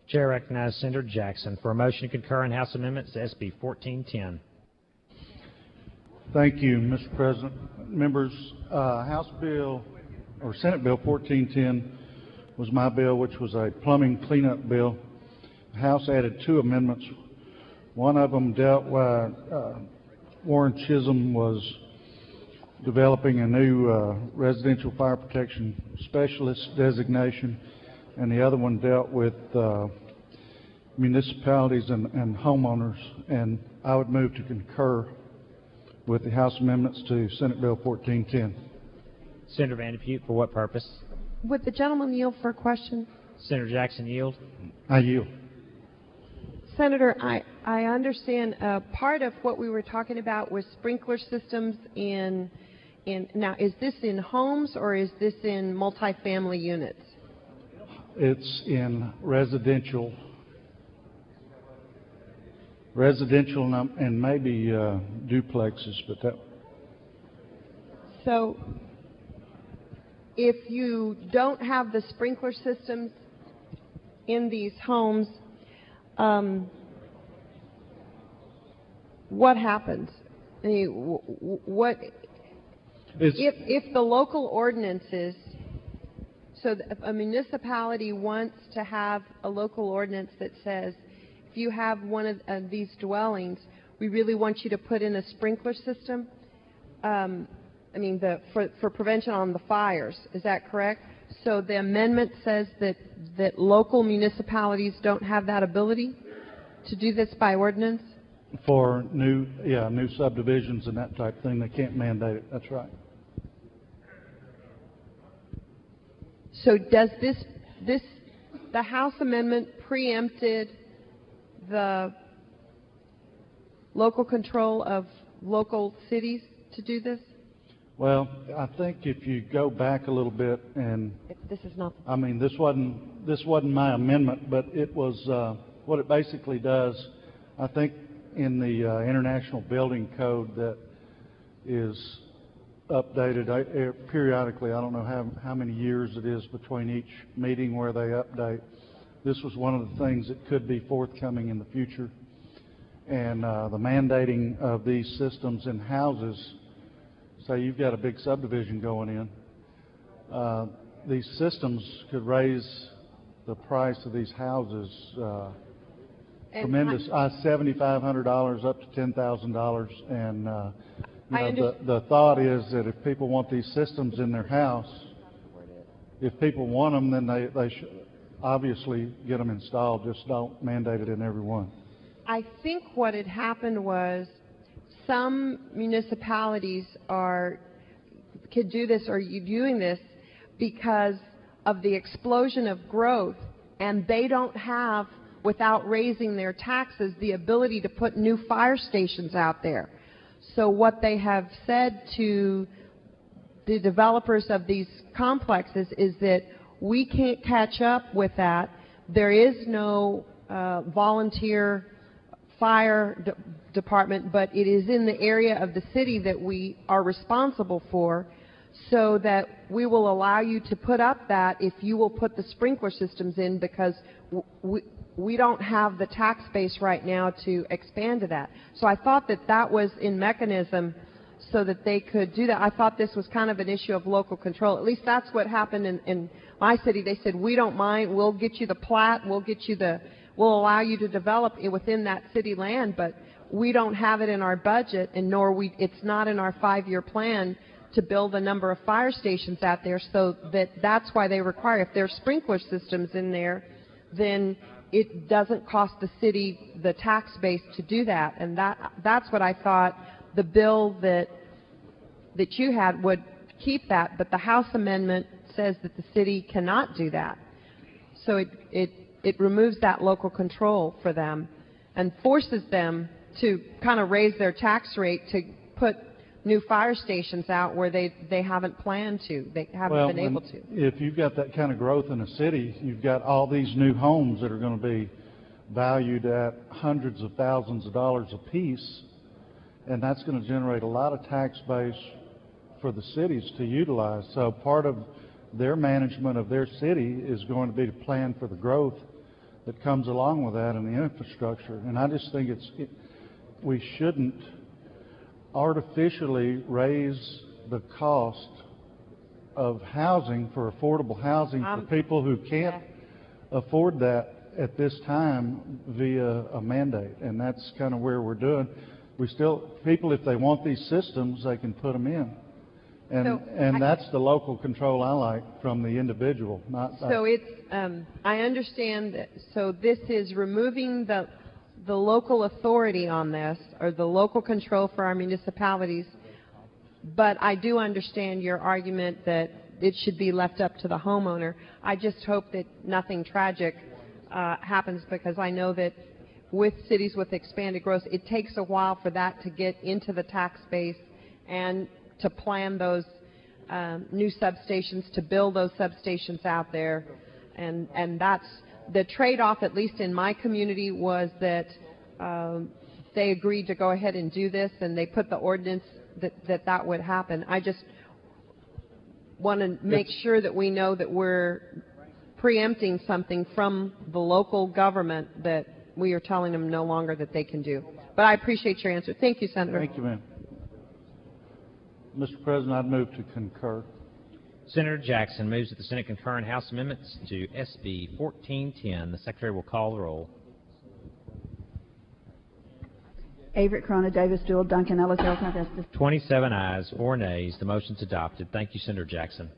Chair recognizes Senator Jackson for a motion to concur in House amendments to SB 1410. Thank you, Mr. President. Members, Senate Bill 1410 was my bill, which was a plumbing cleanup bill. The House added 2 amendments. One of them dealt with Warren Chisholm was developing a new residential fire protection specialist designation, and the other one dealt with municipalities and homeowners, and I would move to concur with the House amendments to Senate Bill 1410. Senator Van de Putte, for what purpose? Would the gentleman yield for a question? Senator Jackson, yield. I yield. Senator, I understand part of what we were talking about was sprinkler systems in now, is this in homes or is this in multifamily units? It's in residential and maybe duplexes, but that. So if you don't have the sprinkler systems in these homes, what happens? I mean, what if the local ordinances? So if a municipality wants to have a local ordinance that says, if you have one of these dwellings, we really want you to put in a sprinkler system. I mean, for prevention on the fires. Is that correct? So the amendment says that local municipalities don't have that ability to do this by ordinance? For new subdivisions and that type of thing, they can't mandate it. That's right. So does the House amendment preempted the local control of local cities to do this? Well, I think if you go back a little bit, and this is not. I mean, this wasn't my amendment, but it was what it basically does. I think in the International Building Code that is updated periodically. I don't know how many years it is between each meeting where they update. This was one of the things that could be forthcoming in the future, and the mandating of these systems in houses. Say you've got a big subdivision going in, these systems could raise the price of these houses tremendous. $7,500 up to $10,000, and the thought is that if people want these systems in their house, if people want them, then they should obviously get them installed. Just don't mandate it in every one. I think what had happened was some municipalities could do this or are doing this because of the explosion of growth, and they don't have, without raising their taxes, the ability to put new fire stations out there. So what they have said to the developers of these complexes is that we can't catch up with that. There is no volunteer fire department, but it is in the area of the city that we are responsible for, so that we will allow you to put up that if you will put the sprinkler systems in, because we don't have the tax base right now to expand to that. So I thought that was in mechanism so that they could do that. I thought this was kind of an issue of local control. At least that's what happened in my city. They said, we don't mind, we'll get you the plat, we'll allow you to develop it within that city land, but we don't have it in our budget, and it's not in our 5-year plan to build a number of fire stations out there. So that's why they require, if there's sprinkler systems in there, then it doesn't cost the city the tax base to do that. And that's what I thought the bill that you had would keep that, but the House amendment says that the city cannot do that. So it removes that local control for them and forces them to kind of raise their tax rate to put new fire stations out where they haven't planned to. They haven't been able to. If you've got that kind of growth in a city, you've got all these new homes that are going to be valued at hundreds of thousands of dollars a piece, and that's going to generate a lot of tax base for the cities to utilize. So part of their management of their city is going to be to plan for the growth that comes along with that and the infrastructure. And I just think we shouldn't artificially raise the cost of housing for affordable housing for people who can't afford that at this time via a mandate. And that's kind of where we're doing. People, if they want these systems, they can put them in. And that's the local control I like from the individual. I understand that. So this is removing the local authority on this, or the local control for our municipalities. But I do understand your argument that it should be left up to the homeowner. I just hope that nothing tragic happens, because I know that with cities with expanded growth, it takes a while for that to get into the tax base and to plan those new substations, to build those substations out there. And that's the trade-off, at least in my community, was that they agreed to go ahead and do this, and they put the ordinance that would happen. I just want to make sure that we know that we're preempting something from the local government that we are telling them no longer that they can do. But I appreciate your answer. Thank you, Senator. Thank you, ma'am. Mr. President, I'd move to concur. Senator Jackson moves that the Senate concur in House amendments to SB 1410. The Secretary will call the roll. Averett, Corona, Davis, Jewell, Duncan, Ellis, Ellis, 27 ayes or nays. The motion's adopted. Thank you, Senator Jackson.